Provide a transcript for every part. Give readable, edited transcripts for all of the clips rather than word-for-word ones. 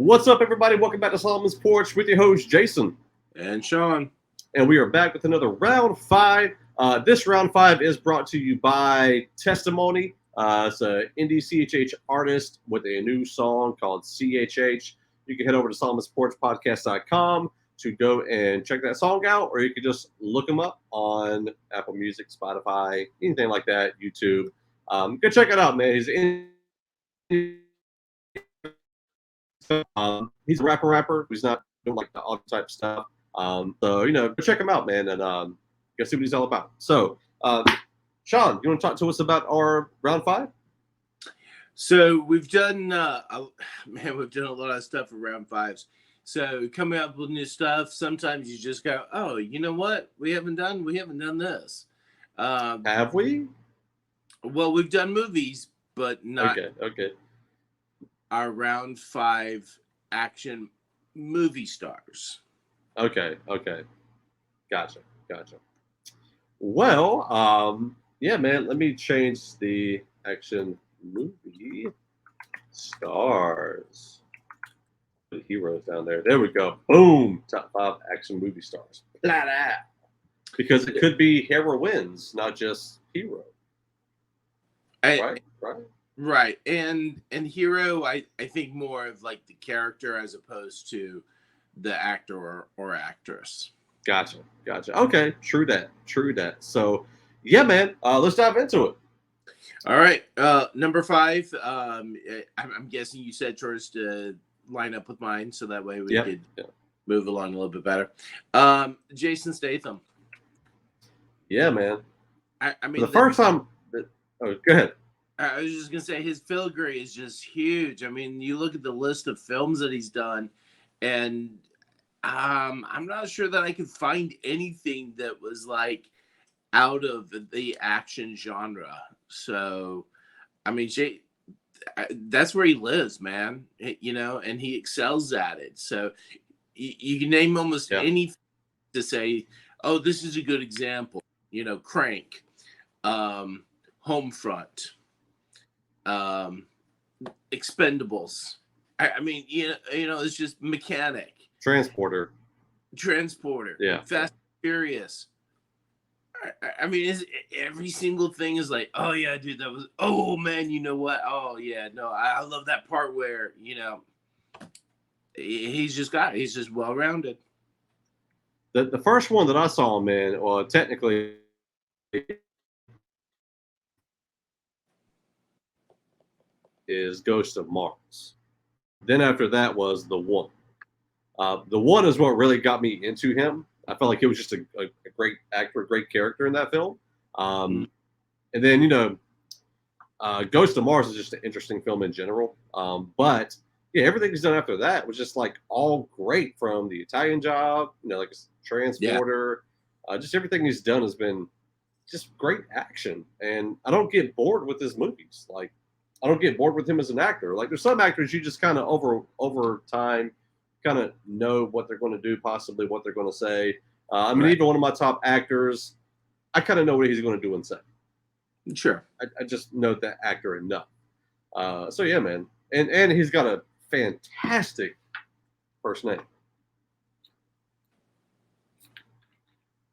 What's up, everybody? Welcome back to Solomon's Porch with your host, Jason. And Sean. And we are back with another round five. This round five is brought to you by Testimony. It's an indie CHH artist with a new song called CHH. You can head over to solomonsporchpodcast.com to go and check that song out, or you can just look them up on Apple Music, Spotify, anything like that, YouTube. Go check it out, man. He's a rapper. He's not doing like the audio type stuff. So go check him out, man, and go see what he's all about. So, Sean, you want to talk to us about our round five? So we've done, we've done a lot of stuff for round fives. So coming up with new stuff, sometimes you just go, oh, you know what? We haven't done this. Have we? Well, we've done movies, but not Okay. Our round five action movie stars. Okay. Gotcha. Well, yeah, man, let me change the action movie stars. The heroes down there. There we go. Boom. Top 5 action movie stars. Blah, blah. Because it could be heroines, not just hero. Right. And hero, I think more of like the character as opposed to the actor or actress. Gotcha. Okay, true that. So, yeah, man, let's dive into it. All right, number 5. I'm guessing you said yours to line up with mine, so that way we could move along a little bit better. Jason Statham. Yeah, man. I mean, the first time. Go ahead. I was just gonna say his filigree is just huge. I mean, you look at the list of films that he's done, and I'm not sure that I could find anything that was like out of the action genre. So, I mean, that's where he lives, man. And he excels at it. So, you can name almost anything to say, oh, this is a good example. Crank, Homefront, Expendables. I mean, it's just Mechanic. Transporter. Yeah. Fast and Furious. I mean, every single thing is like, oh yeah, dude, that was. Oh man, you know what? Oh yeah, no, I love that part where he's just well rounded. The first one that I saw him in, well, technically, is Ghost of Mars. Then after that was The One. The One is what really got me into him. I felt like he was just a great actor, great character in that film. And then, Ghost of Mars is just an interesting film in general. But yeah, everything he's done after that was just like all great, from The Italian Job, like a Transporter. Just everything he's done has been just great action. And I don't get bored with his movies. Like, I don't get bored with him as an actor. Like, there's some actors you just kind of over time kind of know what they're going to do, possibly what they're going to say. Even one of my top actors, I kind of know what he's going to do and say. Sure. I just know that actor enough. So yeah, man. And he's got a fantastic first name.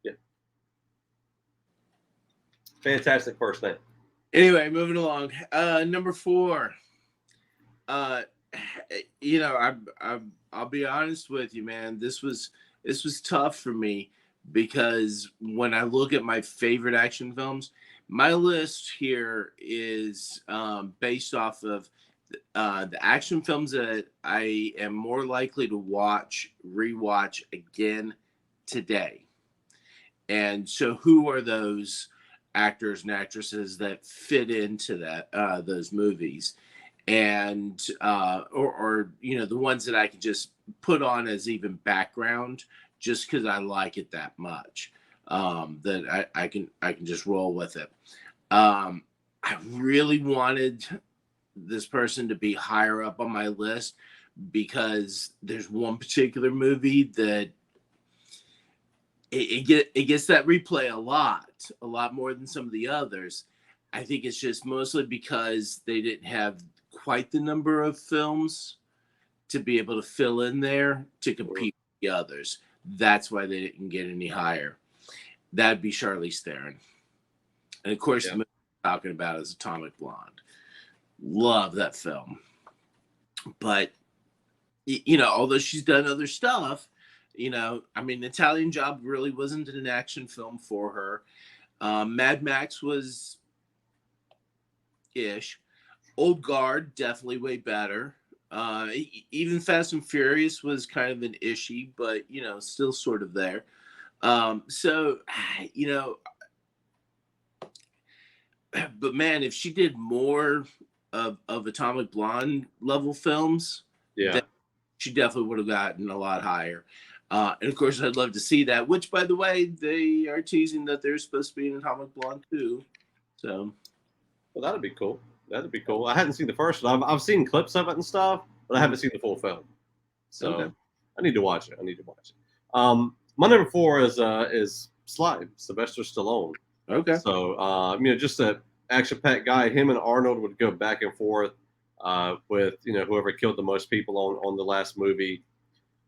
Yeah. Fantastic first name. Anyway, moving along. Number 4. I'll be honest with you, man. This was tough for me, because when I look at my favorite action films, my list here is based off of the action films that I am more likely to rewatch again today. And so, who are those actors and actresses that fit into those movies? And or the ones that I can just put on as even background, just because I like it that much, that I can just roll with it. I really wanted this person to be higher up on my list, because there's one particular movie that it gets that replay a lot more than some of the others. I think it's just mostly because they didn't have quite the number of films to be able to fill in there to compete with the others. That's why they didn't get any higher. That'd be Charlize Theron. And of course, the movie I'm talking about is Atomic Blonde. Love that film. But, although she's done other stuff, Italian Job really wasn't an action film for her. Mad Max was ish. Old Guard, definitely way better. Even Fast and Furious was kind of an issue, but, still sort of there. But man, if she did more of Atomic Blonde level films, then she definitely would have gotten a lot higher. And of course, I'd love to see that, which, by the way, they are teasing that there's supposed to be an Atomic Blonde too. So, well, that'd be cool. That'd be cool. I hadn't seen the first one. I've seen clips of it and stuff, but I haven't seen the full film. So I need to watch it. My number 4 is Slime, Sylvester Stallone. Okay. So just an action-packed guy. Him and Arnold would go back and forth with whoever killed the most people on the last movie.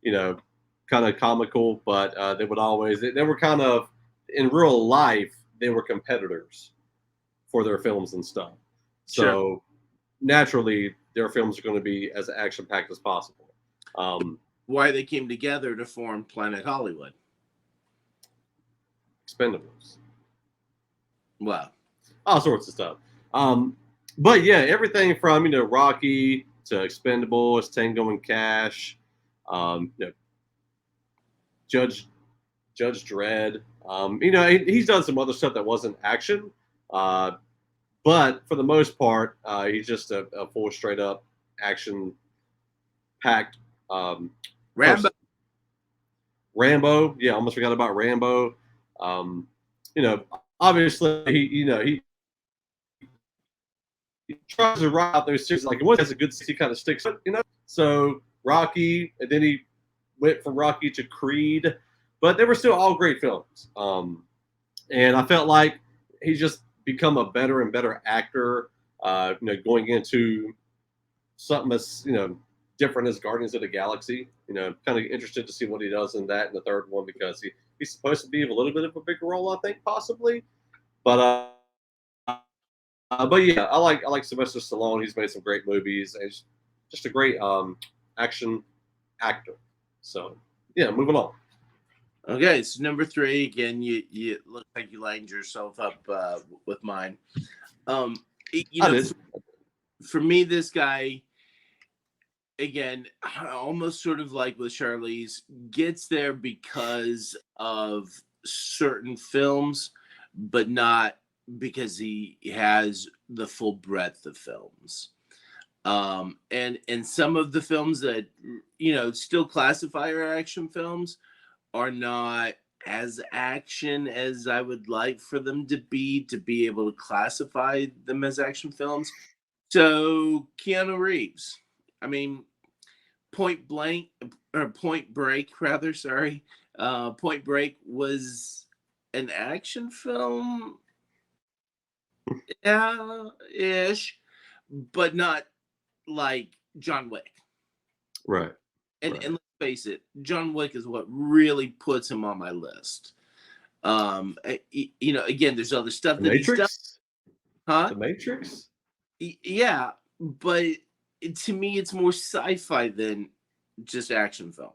Kind of comical, but they would always they were kind of in real life they were competitors for their films and stuff. So naturally, their films are going to be as action-packed as possible. Why they came together to form Planet Hollywood? Expendables. Wow. All sorts of stuff. But yeah, everything from Rocky to Expendables, Tango and Cash, Judge Dredd. He's done some other stuff that wasn't action. But for the most part, he's just a full straight up action packed Rambo. Rambo, yeah, almost forgot about Rambo. Obviously he tries to write out those series like one has a good he kind of sticks, So Rocky, and then he went from Rocky to Creed, but they were still all great films. And I felt like he's just become a better and better actor. Going into something that's different as Guardians of the Galaxy. Kind of interested to see what he does in that in the third one because he's supposed to be a little bit of a bigger role, I think, possibly. But yeah, I like Sylvester Stallone. He's made some great movies. And he's just a great action actor. So yeah, moving on. Okay, so number 3 again. You look like you lined yourself up with mine. For me, this guy, again, almost sort of like with Charlize, gets there because of certain films, but not because he has the full breadth of films. And some of the films that still classify our action films are not as action as I would like for them to be able to classify them as action films. So Keanu Reeves, Point Break was an action film, ish, but not like John Wick. Right. And let's face it, John Wick is what really puts him on my list. Again, there's other stuff that he's done. Huh? The Matrix? Yeah, but to me, it's more sci-fi than just action film.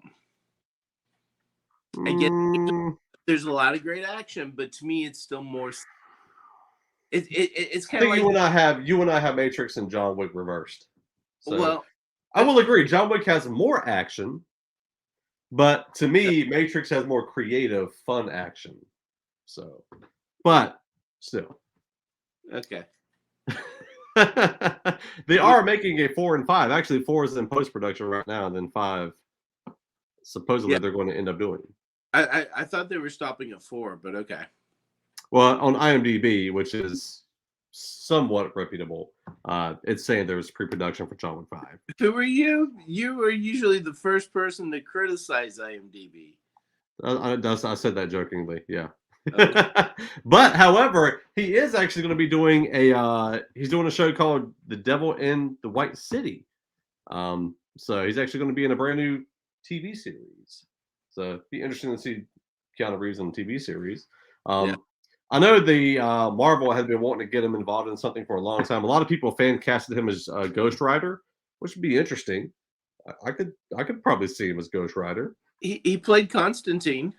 Again, there's a lot of great action, but to me, it's still more. It's kind of like you and I have Matrix and John Wick reversed. So well, I will agree. John Wick has more action, but to me, Matrix has more creative, fun action. So, but still, okay. They are making a 4 and 5. Actually, 4 is in post production right now, and then 5 supposedly they're going to end up doing. I thought they were stopping at 4, but okay. Well, on IMDb, which is somewhat reputable, it's saying there's pre-production for John Wick 5. Who are you? You are usually the first person to criticize IMDb. I said that jokingly, yeah. Okay. But however, he is actually going to be doing he's doing a show called The Devil in the White City. So he's actually going to be in a brand new TV series. So it'd be interesting to see Keanu Reeves in a TV series. Yeah. I know the Marvel had been wanting to get him involved in something for a long time. A lot of people fan casted him as Ghost Rider, which would be interesting. I could probably see him as Ghost Rider. He played Constantine.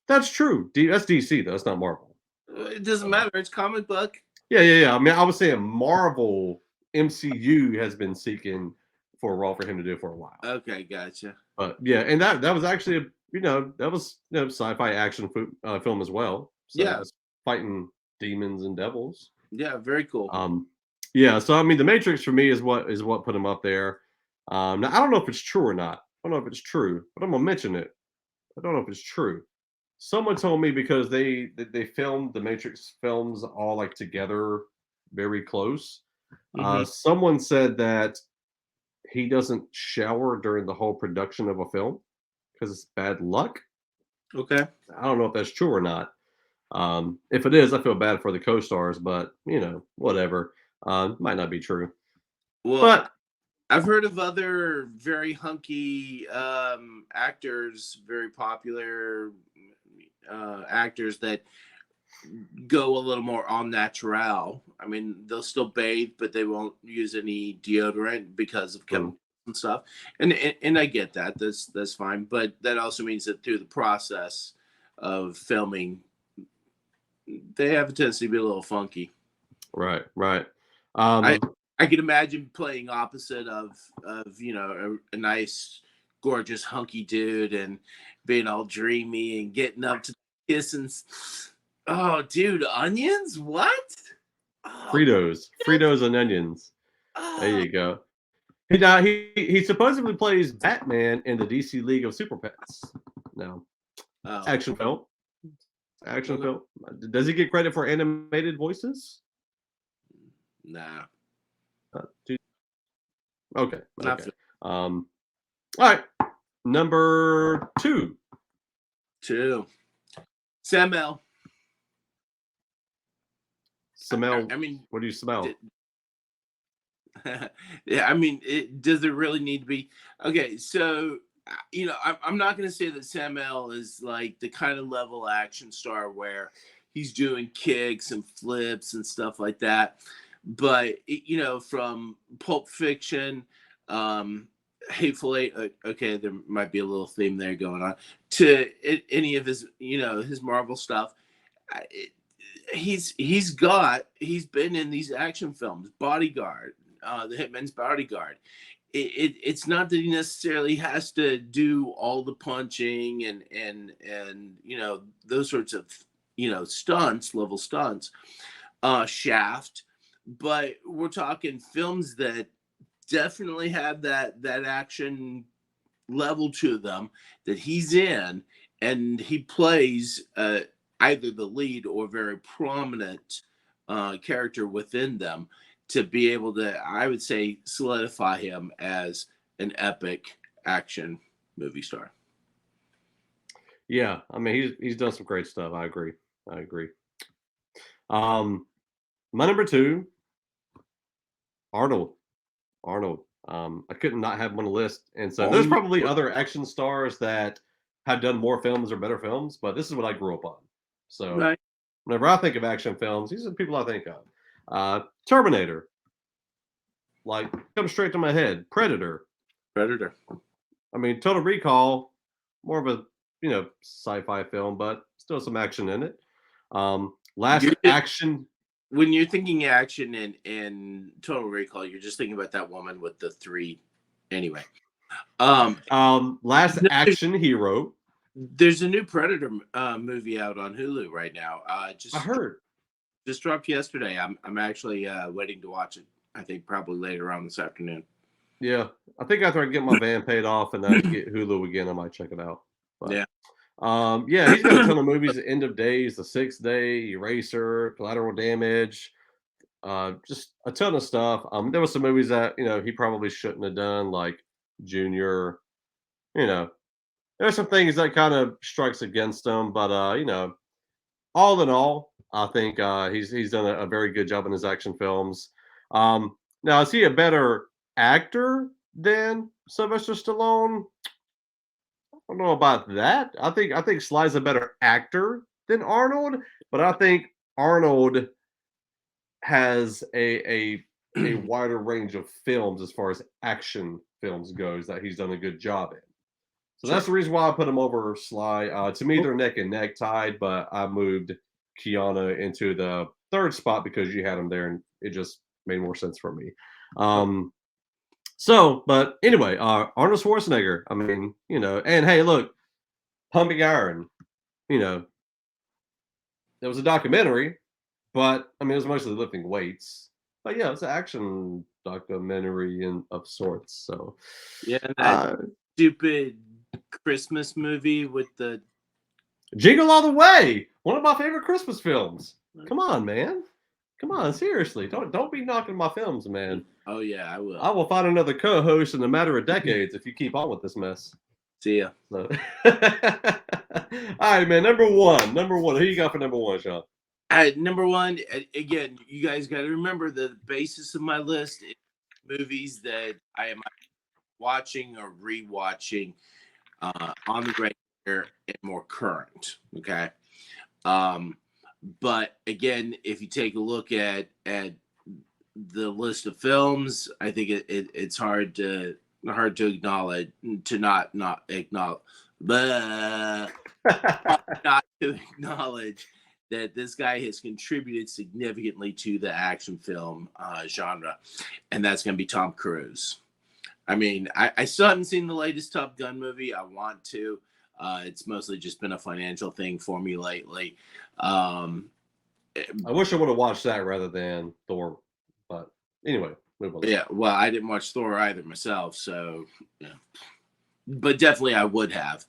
That's true. That's DC though. That's not Marvel. It doesn't matter. It's comic book. Yeah. I mean, I was saying Marvel MCU has been seeking for a role for him to do for a while. Okay, gotcha. But yeah, and that was actually that was sci-fi action film as well. So Yeah. that's fighting demons and devils. Yeah, very cool. Yeah. So I mean, The Matrix for me is what put him up there. Now I don't know if it's true or not. I don't know if it's true, but I'm gonna mention it. I don't know if it's true. Someone told me because they filmed the Matrix films all like together, very close. Mhm. Someone said that he doesn't shower during the whole production of a film because it's bad luck. Okay. I don't know if that's true or not. If it is, I feel bad for the co-stars, but whatever. Might not be true. Well, But I've heard of other very hunky actors, very popular actors that go a little more en natural. I mean, they'll still bathe, but they won't use any deodorant because of chemicals and stuff. And I get that. That's fine. But that also means that through the process of filming, they have a tendency to be a little funky. right. I I can imagine playing opposite of a nice, gorgeous, hunky dude and being all dreamy and getting up to kissing. Oh, dude, onions? What? Oh, Fritos and onions. There oh, you go. He supposedly plays Batman in the DC League of Super Pets. No, oh. action film. Action Okay. film. Does he get credit for animated voices? Nah, Okay. Okay. not for All right. Number 2. two. Samuel. Smell. I mean, What do you smell? yeah, I mean, does it really need to be? Okay, so I'm not going to say that Samuel is like the kind of level action star where he's doing kicks and flips and stuff like that. But from Pulp Fiction, Hateful Eight. Okay, there might be a little theme there going on to any of his his Marvel stuff. He's been in these action films, Bodyguard, the Hitman's Bodyguard. It's not that he necessarily has to do all the punching and those sorts of level stunts, Shaft, but we're talking films that definitely have that action level to them that he's in, and he plays either the lead or very prominent character within them to be able to, I would say, solidify him as an epic action movie star. Yeah, I mean he's done some great stuff. I agree. My number 2, Arnold. Arnold. I couldn't not have him on the list, and so there's probably other action stars that have done more films or better films, but this is what I grew up on. So Right. whenever I think of action films, these are the people I think of. Terminator, like comes straight to my head. Predator. Predator. I mean, Total Recall, more of a sci-fi film, but still some action in it. Last action. When you're thinking action in Total Recall, you're just thinking about that woman with the 3. Anyway, Last action hero. there's a new Predator movie out on Hulu right now. I heard. Just dropped yesterday. I'm actually waiting to watch it. I think probably later on this afternoon. Yeah, I think after I get my van paid off and I get Hulu again, I might check it out. But, Yeah. Yeah, he's got a ton of movies: The End of Days, The Sixth Day, Eraser, Collateral Damage, just a ton of stuff. There were some movies that he probably shouldn't have done, like Junior. There's some things that kind of strikes against him, but all in all, I think he's done a very good job in his action films. Now, is he a better actor than Sylvester Stallone. I don't know about that. I think Sly's a better actor than Arnold, but I think Arnold has a wider range of films as far as action films goes that he's done a good job in. So Sure. that's the reason why I put him over Sly. To me, they're neck and neck tied, but I moved Keanu into the third spot because you had him there, and it just made more sense for me. Um, but anyway, Arnold Schwarzenegger. I mean, and hey, look, Pumping Iron. You know, there was a documentary, but I mean, it was mostly lifting weights. But yeah, it's an action documentary of sorts. So, Yeah, and that uh, stupid Christmas movie with the Jingle All the Way, one of my favorite Christmas films. Come on, man. Come on, seriously. Don't be knocking my films, man. Oh yeah, I I will. will find another co-host in a matter of decades if you keep on with this mess. See ya. So. All right, man. Number one. Who you got for number one, Sean? Number one, again, you guys got to remember the basis of my list is movies that I am watching or rewatching on the regular and more current. Okay. But again, if you take a look at the list of films, I think it's hard to acknowledge to not acknowledge but not to acknowledge that this guy has contributed significantly to the action film genre, and that's going to be Tom Cruise. I mean, I still haven't seen the latest Top Gun movie. I want to. It's mostly just been a financial thing for me lately. I wish I would have watched that rather than Thor, but anyway, move on. Yeah, well, I didn't watch Thor either myself, so yeah. But definitely I would have.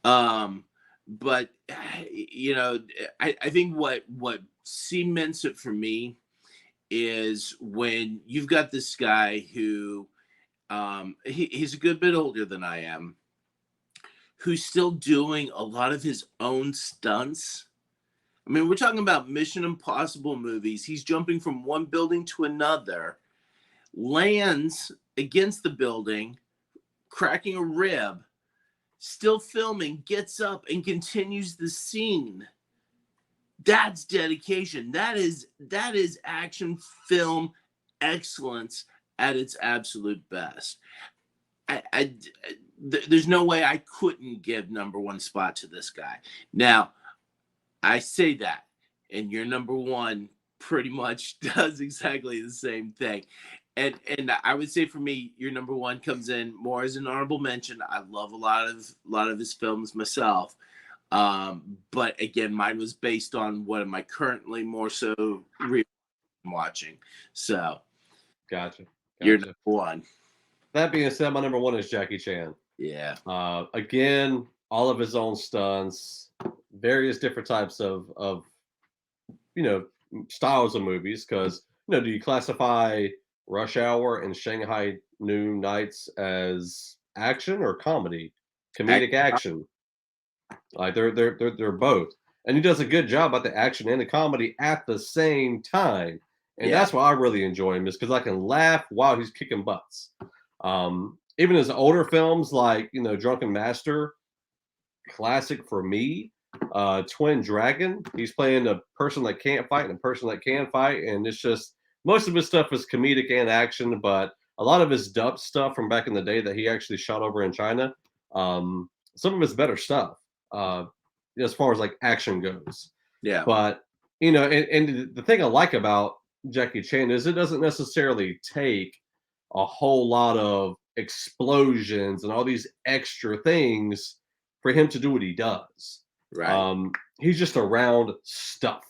But I think what cements it for me is when you've got this guy who he's a good bit older than I am, who's still doing a lot of his own stunts. I mean, we're talking about Mission Impossible movies. He's jumping from one building to another, lands against the building, cracking a rib, still filming, gets up and continues the scene. That's dedication. That is action film excellence at its absolute best. There's no way I couldn't give number one spot to this guy. Now, I say that, and your number one pretty much does exactly the same thing. And I would say for me, your number one comes in more as an honorable mention. I love a lot of his films myself. But again, mine was based on what am I currently more so watching. So Gotcha. you're number one. That being said, my number one is Jackie Chan. Yeah. Again, all of his own stunts, various different types of styles of movies. Because do you classify Rush Hour and Shanghai Noon Nights as action or comedy? Comedic action. Like they're both, and he does a good job at the action and the comedy at the same time. And that's why I really enjoy him, is because I can laugh while he's kicking butts. Even his older films like Drunken Master, classic for me. Twin Dragon, he's playing a person that can't fight and a person that can fight, and it's just most of his stuff is comedic and action, but a lot of his dub stuff from back in the day that he actually shot over in China, some of his better stuff, as far as like action goes. Yeah. But and the thing I like about Jackie Chan is it doesn't necessarily take a whole lot of explosions and all these extra things for him to do what he does. Right. He's just around stuff,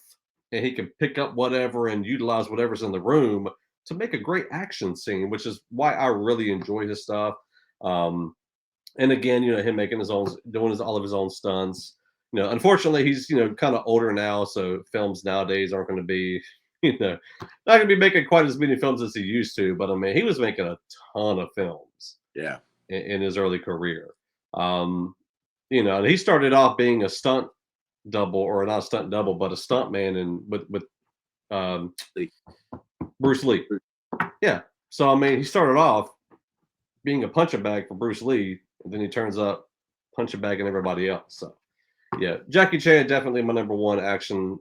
and he can pick up whatever and utilize whatever's in the room to make a great action scene, which is why I really enjoy his stuff. And again, him making his own, doing all of his own stunts. Unfortunately, he's kind of older now, so films nowadays aren't going to be, not going to be making quite as many films as he used to. But I mean, he was making a ton of films. Yeah. In his early career. And he started off being a stunt double, or not a stunt double, but a stunt man, and with Bruce Lee. Yeah. So I mean, he started off being a punching bag for Bruce Lee, and then he turns up punching bagging everybody else. So, yeah, Jackie Chan definitely my number one action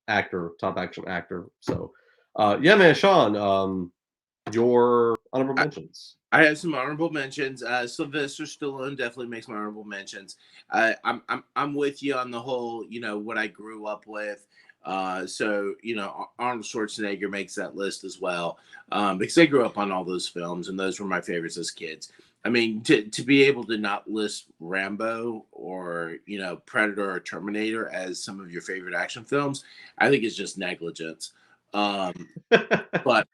actor, top action actor. So, yeah, man, Sean, your honorable mentions. I have some honorable mentions. Sylvester Stallone definitely makes my honorable mentions. I'm with you on the whole, what I grew up with. So Arnold Schwarzenegger makes that list as well, because I grew up on all those films and those were my favorites as kids. I mean, to be able to not list Rambo or Predator or Terminator as some of your favorite action films, I think it's just negligence. But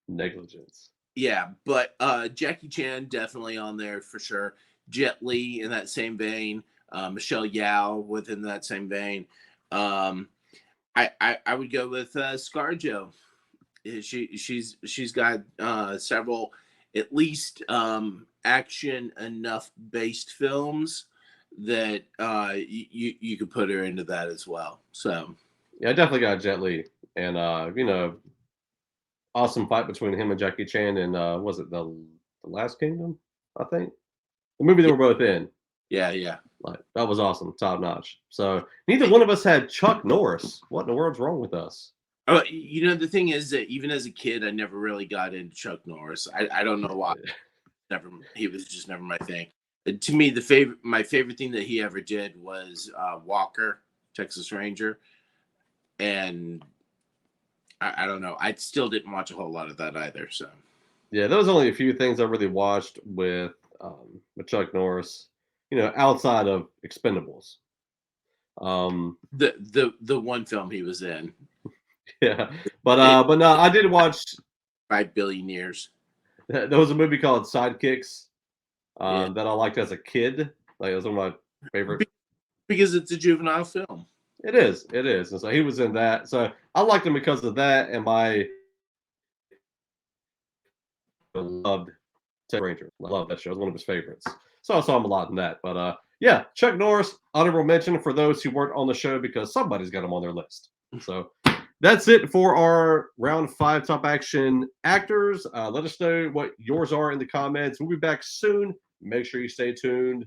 Negligence. yeah, but Jackie Chan definitely on there for sure. Jet Li in that same vein. Michelle Yao within that same vein. I would go with ScarJo. She's got several at least action enough based films that you could put her into that as well. So yeah, I definitely got Jet Li, and awesome fight between him and Jackie Chan, and was it the Last Kingdom? I think the movie they were both in. yeah. Like that was awesome, top notch. So neither one of us had Chuck Norris. What in the world's wrong with us? Oh, the thing is that even as a kid, I never really got into Chuck Norris. I don't know why. He was just never my thing. To me, my favorite thing that he ever did was Walker, Texas Ranger, and I don't know. I still didn't watch a whole lot of that either. So yeah, there was only a few things I really watched with Chuck Norris. Outside of Expendables. The one film he was in. Yeah, but no, I did watch 5 billion years. There was a movie called Sidekicks Yeah. that I liked as a kid. Like it was one of my favorite. Because it's a juvenile film. It is, and so he was in that. So I liked him because of that, and my loved Ted Ranger. I love that show. It was one of his favorites. So I saw him a lot in that. But yeah, Chuck Norris, honorable mention for those who weren't on the show because somebody's got him on their list. So that's it for our round 5 top action actors. Let us know what yours are in the comments. We'll be back soon. Make sure you stay tuned.